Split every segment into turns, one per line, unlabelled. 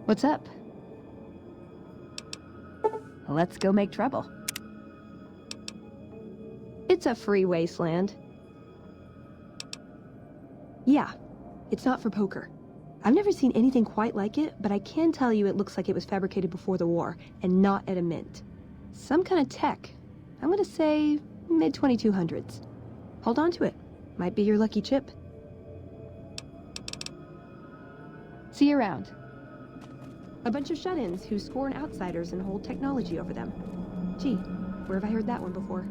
What's up? Let's go make trouble. It's a free wasteland. Yeah, it's not for poker. I've never seen anything quite like it, but I can tell you it looks like it was fabricated before the war, and not at a mint. Some kind of tech. I'm gonna say mid-2200s. Hold on to it. Might be your lucky chip. See you around. A bunch of shut-ins who scorn outsiders and hold technology over them. Gee, where have I heard that one before?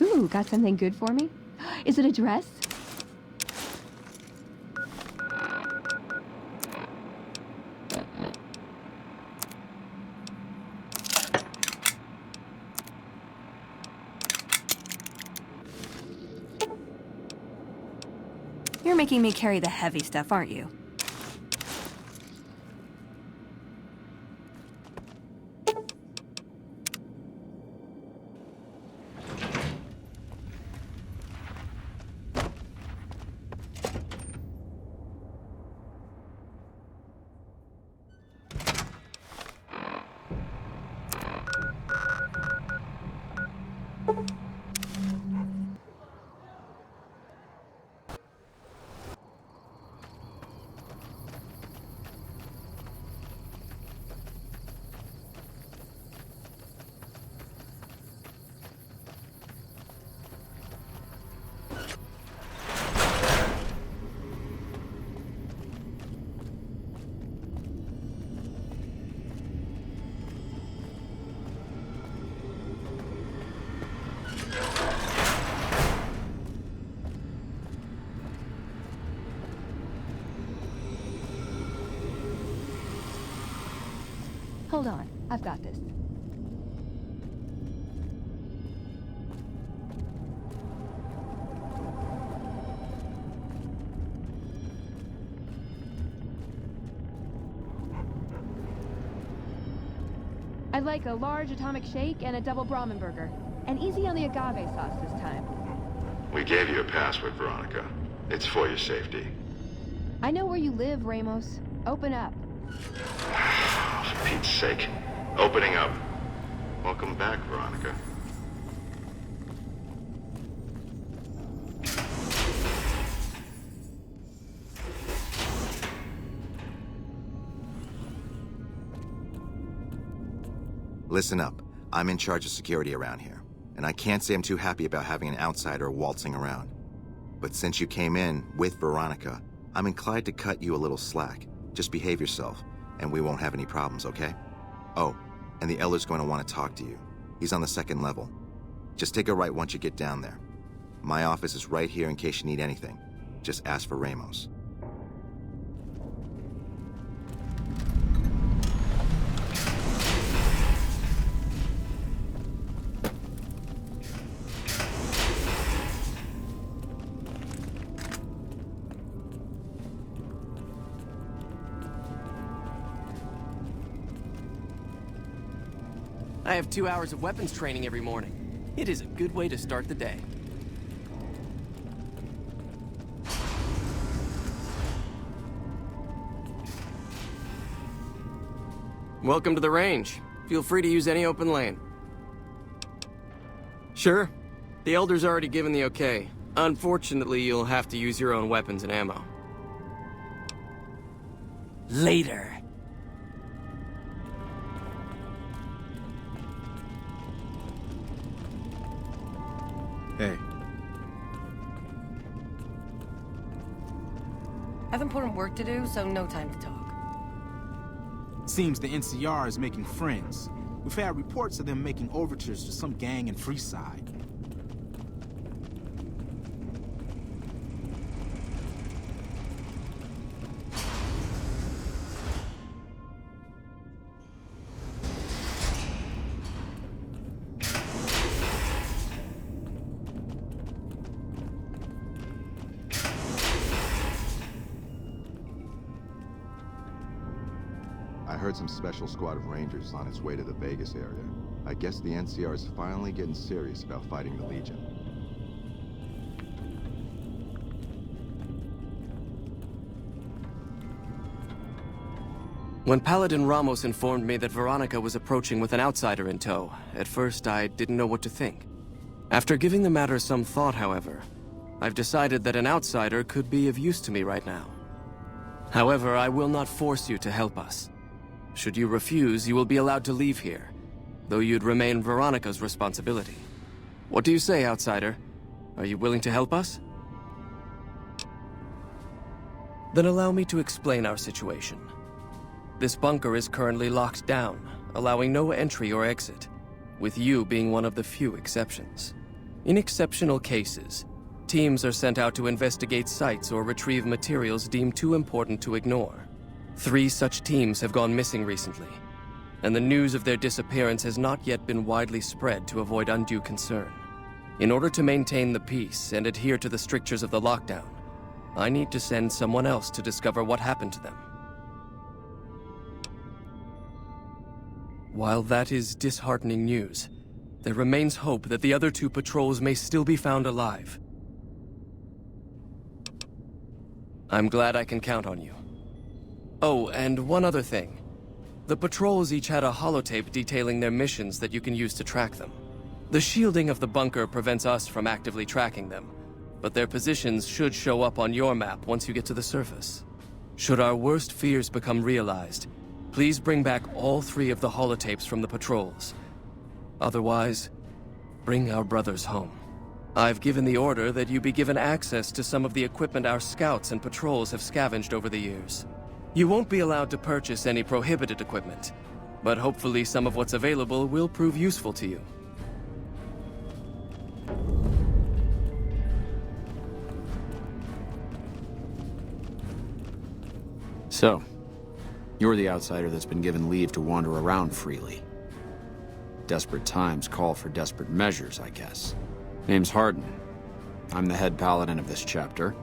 Ooh, got something good for me? Is it a dress?
You're making me carry the heavy stuff, aren't you?
Hold on, I've got this. I'd like a large atomic shake and a double Brahmin burger. And easy on the agave sauce this time.
We gave you a password, Veronica. It's for your safety.
I know where you live, Ramos. Open up.
For Pete's sake. Opening up. Welcome back, Veronica.
Listen up. I'm in charge of security around here, and I can't say I'm too happy about having an outsider waltzing around. But since you came in with Veronica, I'm inclined to cut you a little slack. Just behave yourself, and we won't have any problems, okay? Oh, and the Elder's going to want to talk to you. He's on the 2nd level. Just take a right once you get down there. My office is right here in case you need anything. Just ask for Ramos.
I have 2 hours of weapons training every morning. It is a good way to start the day. Welcome to the range. Feel free to use any open lane. Sure. The Elder's already given the okay. Unfortunately, you'll have to use your own weapons and ammo. Later.
Hey.
I have important work to do, so no time to talk.
Seems the NCR is making friends. We've had reports of them making overtures to some gang in Freeside.
I
heard some special squad of Rangers on its way to the Vegas area. I guess the NCR is finally getting serious about fighting the Legion.
When Paladin Ramos informed me that Veronica was approaching with an outsider in tow, at first I didn't know what to think. After giving the matter some thought, however, I've decided that an outsider could be of use to me right now. However, I will not force you to help us. Should you refuse, you will be allowed to leave here, though you'd remain Veronica's responsibility. What do you say, outsider? Are you willing to help us? Then allow me to explain our situation. This bunker is currently locked down, allowing no entry or exit, with you being one of the few exceptions. In exceptional cases, teams are sent out to investigate sites or retrieve materials deemed too important to ignore. 3 such teams have gone missing recently, and the news of their disappearance has not yet been widely spread to avoid undue concern. In order to maintain the peace and adhere to the strictures of the lockdown, I need to send someone else to discover what happened to them. While that is disheartening news, there remains hope that the other 2 patrols may still be found alive. I'm glad I can count on you. Oh, and one other thing. The patrols each had a holotape detailing their missions that you can use to track them. The shielding of the bunker prevents us from actively tracking them, but their positions should show up on your map once you get to the surface. Should our worst fears become realized, please bring back all 3 of the holotapes from the patrols. Otherwise, bring our brothers home. I've given the order that you be given access to some of the equipment our scouts and patrols have scavenged over the years. You won't be allowed to purchase any prohibited equipment, but hopefully some of what's available will prove useful to you.
So, you're the outsider that's been given leave to wander around freely. Desperate times call for desperate measures, I guess. Name's Hardin. I'm the head paladin of this chapter,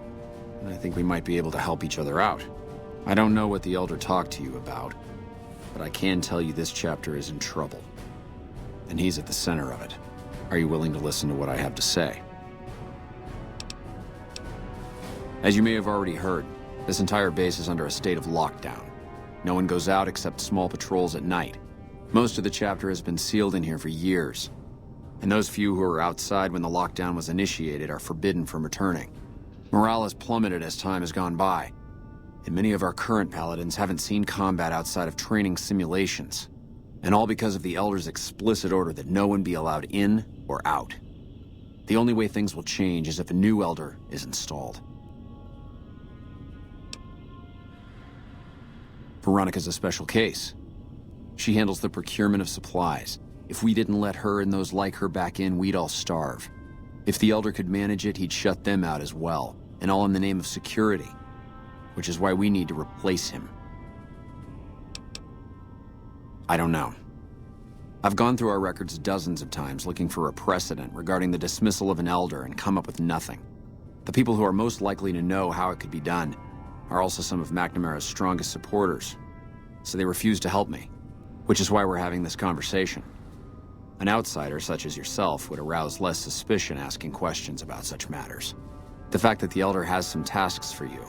and I think we might be able to help each other out. I don't know what the Elder talked to you about, but I can tell you this chapter is in trouble. And he's at the center of it. Are you willing to listen to what I have to say? As you may have already heard, this entire base is under a state of lockdown. No one goes out except small patrols at night. Most of the chapter has been sealed in here for years, and those few who were outside when the lockdown was initiated are forbidden from returning. Morale has plummeted as time has gone by, and many of our current paladins haven't seen combat outside of training simulations, and all because of the Elder's explicit order that no one be allowed in or out. The only way things will change is if a new Elder is installed. Veronica's a special case. She handles the procurement of supplies. If we didn't let her and those like her back in, we'd all starve. If the Elder could manage it, he'd shut them out as well, and all in the name of security, which is why we need to replace him. I don't know. I've gone through our records dozens of times looking for a precedent regarding the dismissal of an Elder and come up with nothing. The people who are most likely to know how it could be done are also some of McNamara's strongest supporters, so they refuse to help me, which is why we're having this conversation. An outsider such as yourself would arouse less suspicion asking questions about such matters. The fact that the Elder has some tasks for you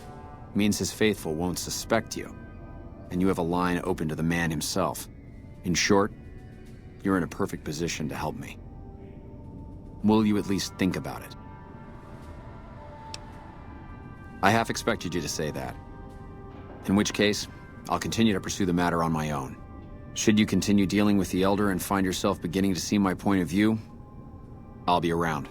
means his faithful won't suspect you, and you have a line open to the man himself. In short, you're in a perfect position to help me. Will you at least think about it? I half expected you to say that. In which case, I'll continue to pursue the matter on my own. Should you continue dealing with the Elder and find yourself beginning to see my point of view, I'll be around.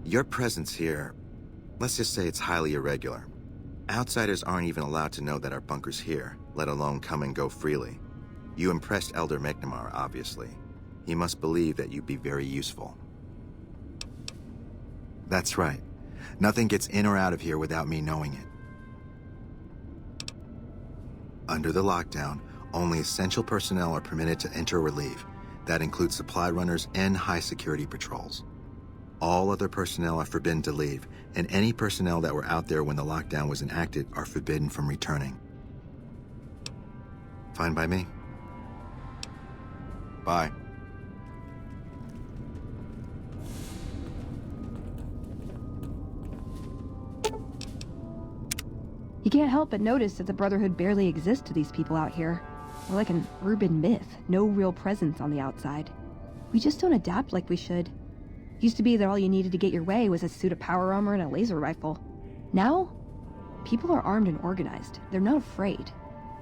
Your presence here, let's just say it's highly irregular. Outsiders aren't even allowed to know that our bunker's here, let alone come and go freely. You impressed Elder McNamara, obviously. He must believe that you'd be very useful. That's right. Nothing gets in or out of here without me knowing it. Under the lockdown, only essential personnel are permitted to enter or leave. That includes supply runners and high-security patrols. All other personnel are forbidden to leave, and any personnel that were out there when the lockdown was enacted are forbidden from returning. Fine by me. Bye.
You can't help but notice that the Brotherhood barely exists to these people out here. We're like an urban myth, no real presence on the outside. We just don't adapt like we should. Used to be that all you needed to get your way was a suit of power armor and a laser rifle. Now, people are armed and organized. They're not afraid.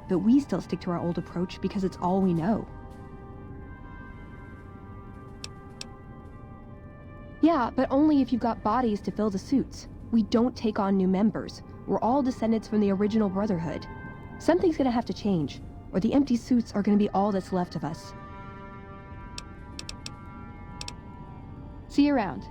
But we still stick to our old approach because it's all we know. Yeah, but only if you've got bodies to fill the suits. We don't take on new members. We're all descendants from the original Brotherhood. Something's gonna have to change, or the empty suits are gonna be all that's left of us. See you around.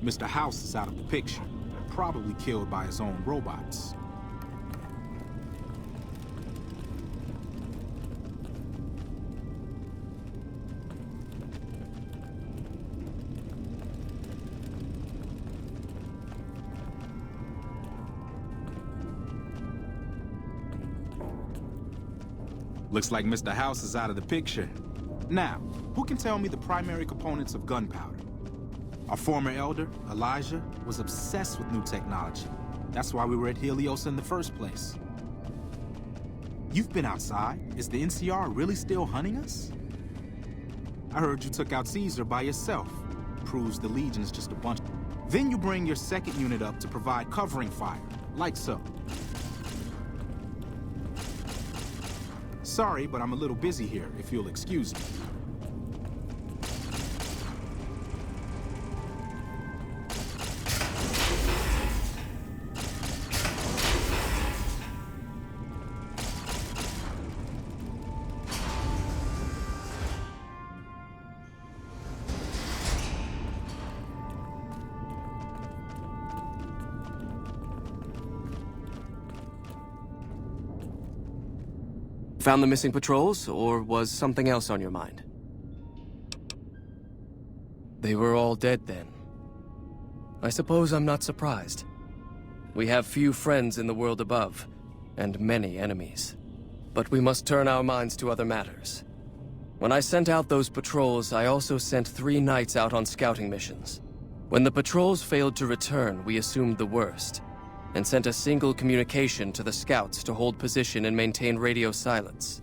Mr. House is out of the picture, probably killed by his own robots. Looks like Mr. House is out of the picture. Now, who can tell me the primary components of gunpowder? Our former elder, Elijah, was obsessed with new technology. That's why we were at Helios in the first place. You've been outside. Is the NCR really still hunting us? I heard you took out Caesar by yourself. Proves the Legion is just a bunch. Then you bring your second unit up to provide covering fire, like so. Sorry, but I'm a little busy here, if you'll excuse me.
Found the missing patrols, or was something else on your mind? They were all dead then. I suppose I'm not surprised. We have few friends in the world above, and many enemies. But we must turn our minds to other matters. When I sent out those patrols, I also sent 3 knights out on scouting missions. When the patrols failed to return, we assumed the worst, and sent a single communication to the scouts to hold position and maintain radio silence.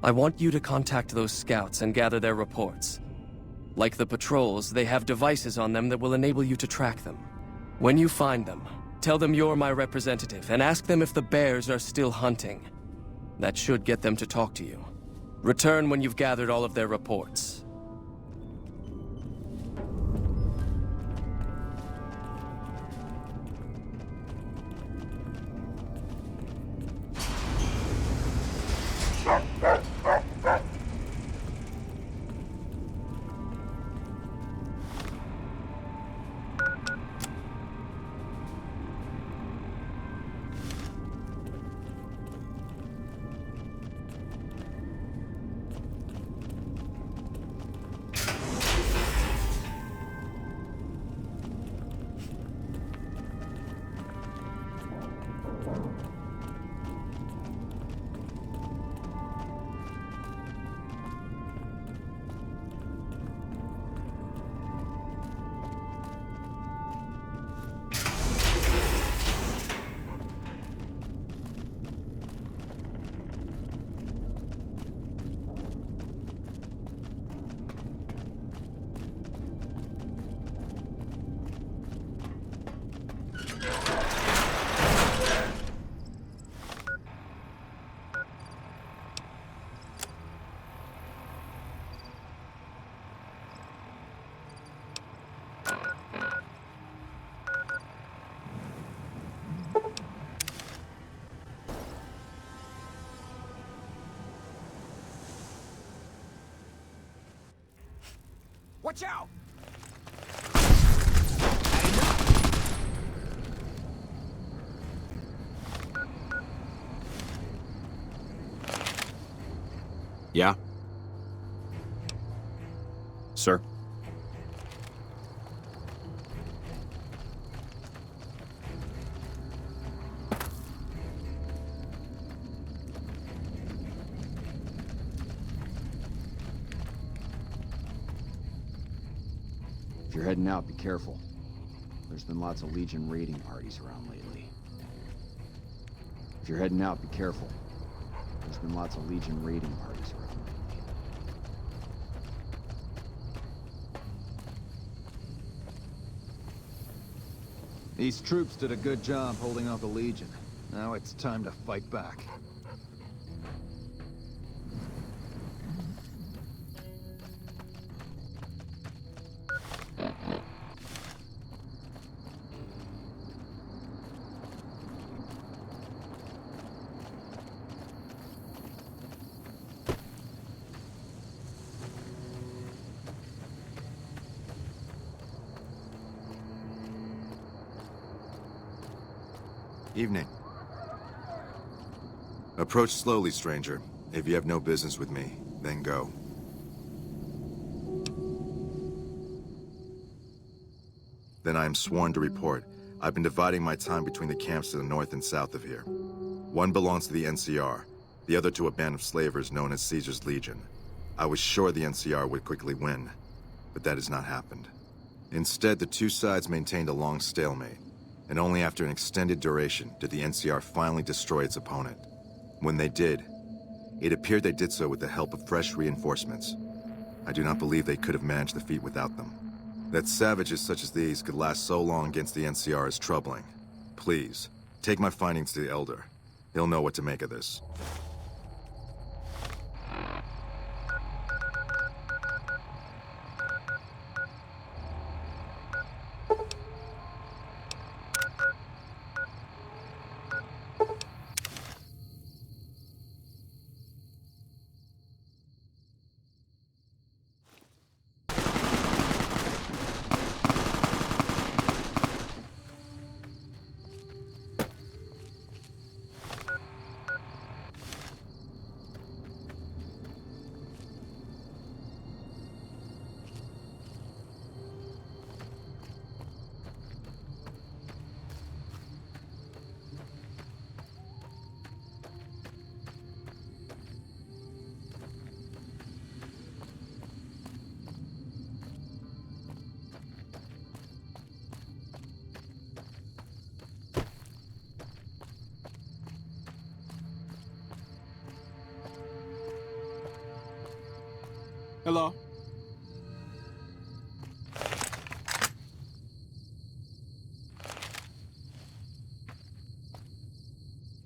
I want you to contact those scouts and gather their reports. Like the patrols, they have devices on them that will enable you to track them. When you find them, tell them you're my representative and ask them if the bears are still hunting. That should get them to talk to you. Return when you've gathered all of their reports.
Watch out!
Yeah? Sir?
If you're heading out, be careful. There's been lots of Legion raiding parties around lately. If you're heading out, be careful. There's been lots of Legion raiding parties around lately.
These troops did a good job holding off the Legion. Now it's time to fight back.
Evening. Approach slowly, stranger. If you have no business with me, then go. Then I am sworn to report. I've been dividing my time between the camps to the north and south of here. One belongs to the NCR, the other to a band of slavers known as Caesar's Legion. I was sure the NCR would quickly win, but that has not happened. Instead, the two sides maintained a long stalemate, and only after an extended duration did the NCR finally destroy its opponent. When they did, it appeared they did so with the help of fresh reinforcements. I do not believe they could have managed the feat without them. That savages such as these could last so long against the NCR is troubling. Please, take my findings to the Elder. He'll know what to make of this.
Hello?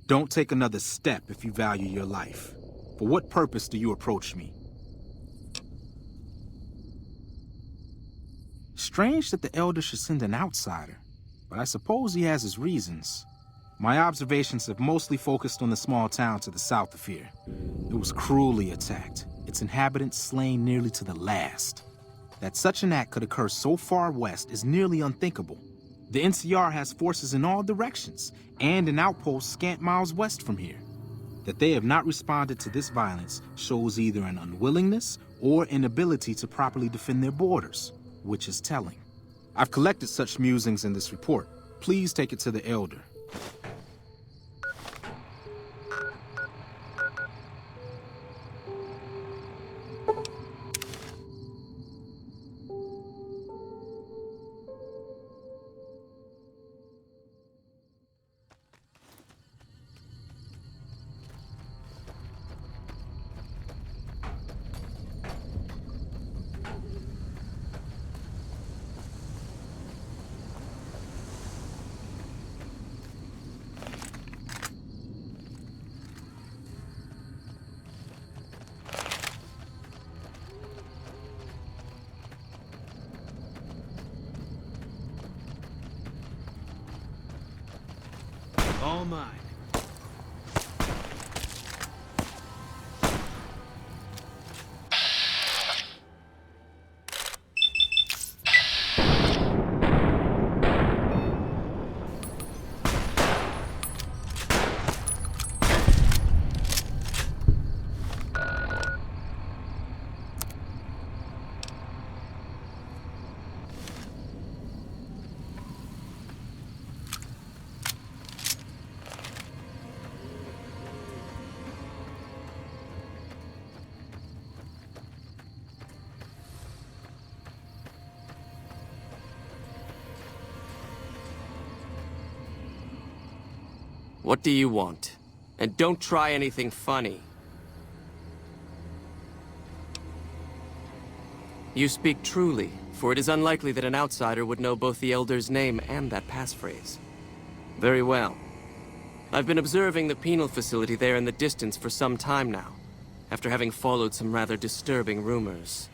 Don't take another step if you value your life. For what purpose do you approach me? Strange that the Elder should send an outsider, but I suppose he has his reasons. My observations have mostly focused on the small town to the south of here. It was cruelly attacked, its inhabitants slain nearly to the last. That such an act could occur so far west is nearly unthinkable. The NCR has forces in all directions, and an outpost scant miles west from here. That they have not responded to this violence shows either an unwillingness or inability to properly defend their borders, which is telling. I've collected such musings in this report. Please take it to the Elder.
All mine.
What do you want? And don't try anything funny. You speak truly, for it is unlikely that an outsider would know both the Elder's name and that passphrase. Very well. I've been observing the penal facility there in the distance for some time now, after having followed some rather disturbing rumors.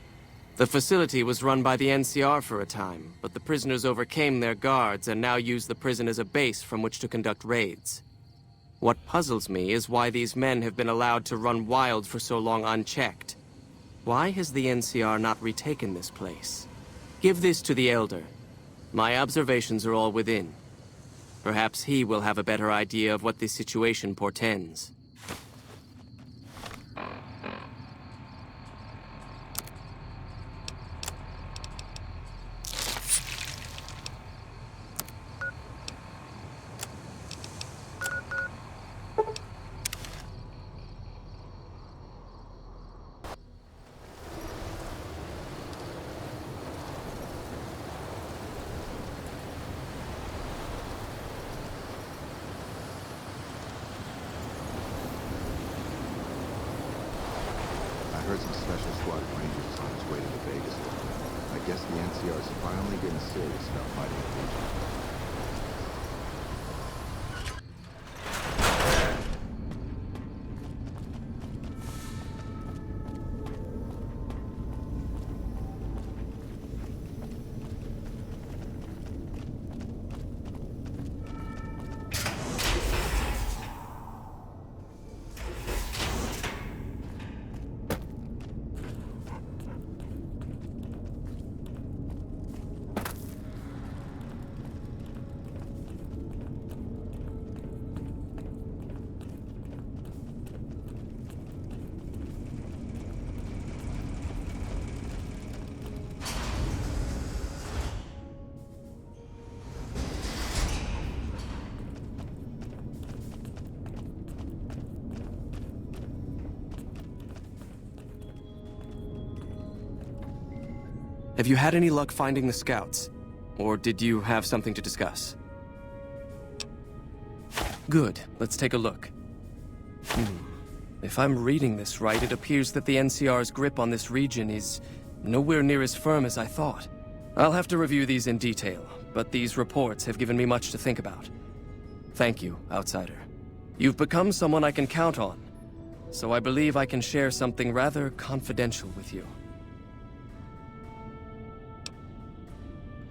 The facility was run by the NCR for a time, but the prisoners overcame their guards and now use the prison as a base from which to conduct raids. What puzzles me is why these men have been allowed to run wild for so long unchecked. Why has the NCR not retaken this place? Give this to the Elder. My observations are all within. Perhaps he will have a better idea of what this situation portends.
I heard some special squad of Rangers is on its way to the Vegas area. I guess the NCR is finally getting serious about fighting the Legion.
Have you had any luck finding the scouts? Or did you have something to discuss? Good. Let's take a look. If I'm reading this right, it appears that the NCR's grip on this region is nowhere near as firm as I thought. I'll have to review these in detail, but these reports have given me much to think about. Thank you, Outsider. You've become someone I can count on, so I believe I can share something rather confidential with you.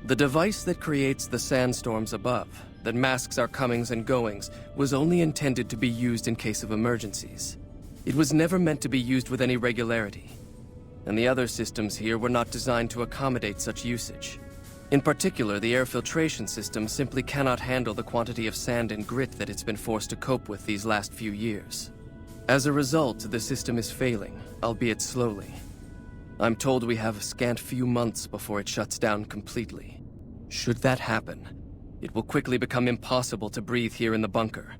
The device that creates the sandstorms above, that masks our comings and goings, was only intended to be used in case of emergencies. It was never meant to be used with any regularity, and the other systems here were not designed to accommodate such usage. In particular, the air filtration system simply cannot handle the quantity of sand and grit that it's been forced to cope with these last few years. As a result, the system is failing, albeit slowly. I'm told we have a scant few months before it shuts down completely. Should that happen, it will quickly become impossible to breathe here in the bunker.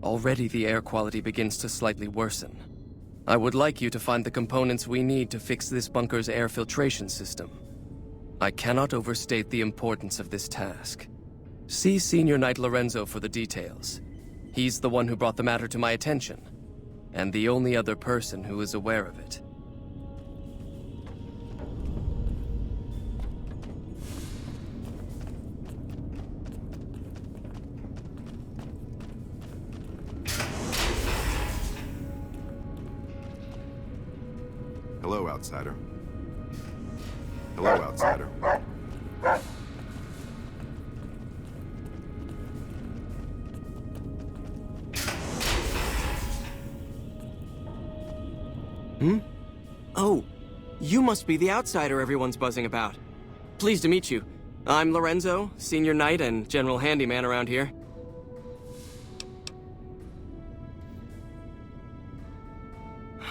Already the air quality begins to slightly worsen. I would like you to find the components we need to fix this bunker's air filtration system. I cannot overstate the importance of this task. See Senior Knight Lorenzo for the details. He's the one who brought the matter to my attention, and the only other person who is aware of it.
Hello, Outsider. Hello, Outsider.
Oh, you must be the Outsider everyone's buzzing about. Pleased to meet you. I'm Lorenzo, Senior Knight and General Handyman around here.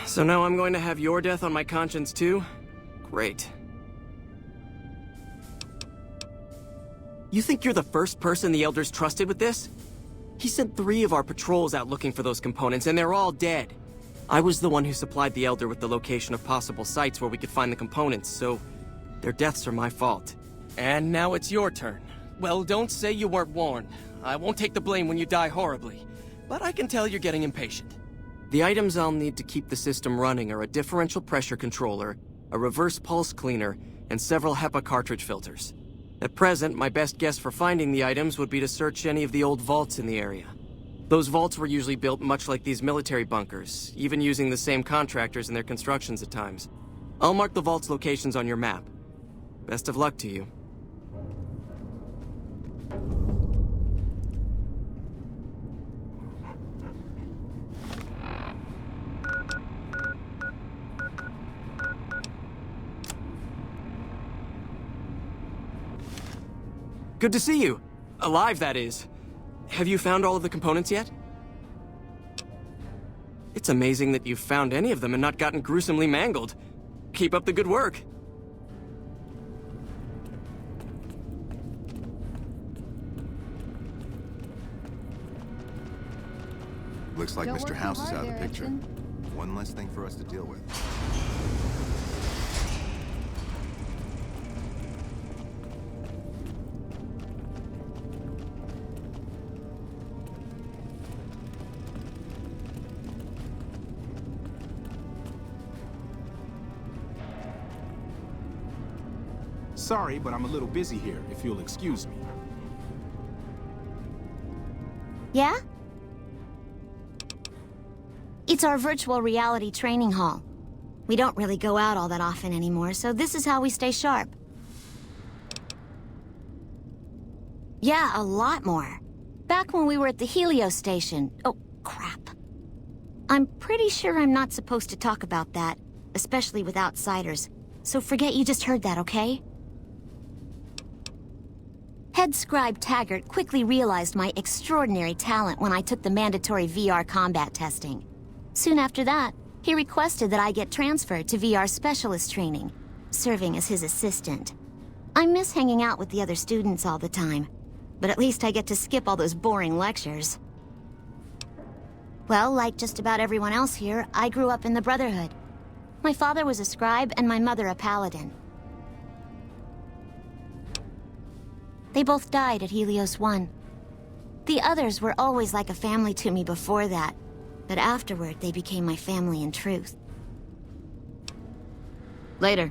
So now I'm going to have your death on my conscience too? Great. You think you're the first person the Elders trusted with this? He sent 3 of our patrols out looking for those components, and they're all dead. I was the one who supplied the Elder with the location of possible sites where we could find the components, so their deaths are my fault. And now it's your turn. Well, don't say you weren't warned. I won't take the blame when you die horribly, but I can tell you're getting impatient. The items I'll need to keep the system running are a differential pressure controller, a reverse pulse cleaner, and several HEPA cartridge filters. At present, my best guess for finding the items would be to search any of the old vaults in the area. Those vaults were usually built much like these military bunkers, even using the same contractors in their constructions at times. I'll mark the vault's locations on your map. Best of luck to you. Good to see you. Alive, that is. Have you found all of the components yet? It's amazing that you've found any of them and not gotten gruesomely mangled. Keep up the good work.
Looks like
Don't
Mr.
work too
House is
hard
out of the
there,
picture.
Edson.
One less thing for us to deal with.
Sorry, but I'm a little busy here, if you'll excuse me.
Yeah? It's our virtual reality training hall. We don't really go out all that often anymore, so this is how we stay sharp. Yeah, a lot more. Back when we were at the Helios station. Oh, crap. I'm pretty sure I'm not supposed to talk about that, especially with outsiders. So forget you just heard that, okay? Head scribe Taggart quickly realized my extraordinary talent when I took the mandatory VR combat testing. Soon after that, he requested that I get transferred to VR specialist training, serving as his assistant. I miss hanging out with the other students all the time, but at least I get to skip all those boring lectures. Well, like just about everyone else here, I grew up in the Brotherhood. My father was a scribe and my mother a paladin. They both died at Helios 1. The others were always like a family to me before that, but afterward they became my family in truth. Later.